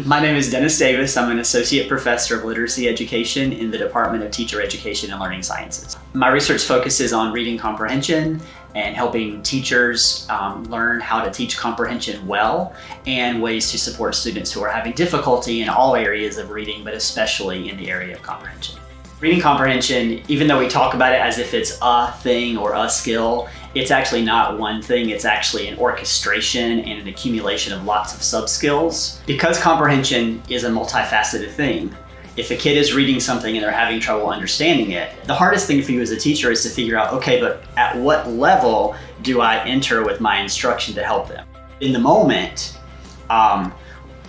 My name is Dennis Davis. I'm an associate professor of literacy education in the Department of Teacher Education and Learning Sciences. My research focuses on reading comprehension and helping teachers learn how to teach comprehension well and ways to support students who are having difficulty in all areas of reading, but especially in the area of comprehension. Reading comprehension, even though we talk about it as if it's a thing or a skill, it's actually not one thing. It's actually an orchestration and an accumulation of lots of sub-skills. Because comprehension is a multifaceted thing, if a kid is reading something and they're having trouble understanding it, the hardest thing for you as a teacher is to figure out, okay, but at what level do I enter with my instruction to help them? In the moment,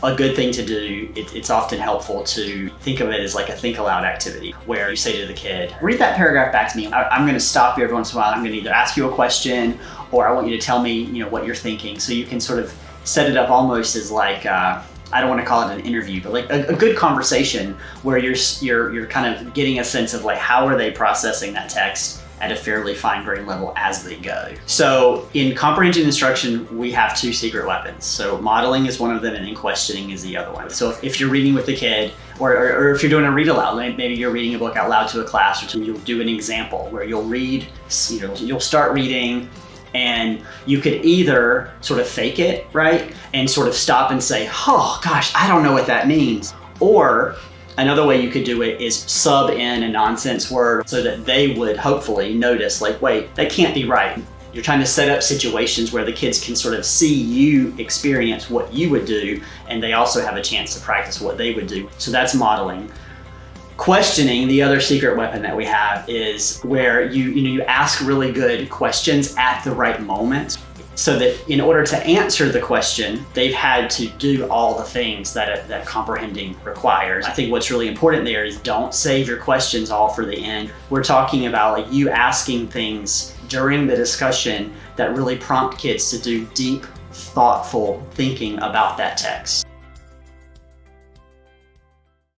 a good thing to do, it's often helpful to think of it as like a think aloud activity where you say to the kid, read that paragraph back to me. I'm going to stop you every once in a while. I'm going to either ask you a question or I want you to tell me, what you're thinking. So you can sort of set it up almost as like, I don't want to call it an interview, but like a good conversation where you're kind of getting a sense of like, how are they processing that text at a fairly fine-grained level as they go. So in comprehension instruction, we have two secret weapons. So modeling is one of them and then questioning is the other one. So if you're reading with the kid, or if you're doing a read aloud, maybe you're reading a book out loud to a class, or you'll do an example where you'll read, you'll start reading, and you could either sort of fake it, right? And sort of stop and say, oh gosh, I don't know what that means. Or another way you could do it is sub in a nonsense word so that they would hopefully notice, like, wait, that can't be right. You're trying to set up situations where the kids can sort of see you experience what you would do, and they also have a chance to practice what they would do. So that's modeling. Questioning, the other secret weapon that we have, is where you ask really good questions at the right moment, so that in order to answer the question, they've had to do all the things that comprehending requires. I think what's really important there is don't save your questions all for the end. We're talking about like you asking things during the discussion that really prompt kids to do deep, thoughtful thinking about that text.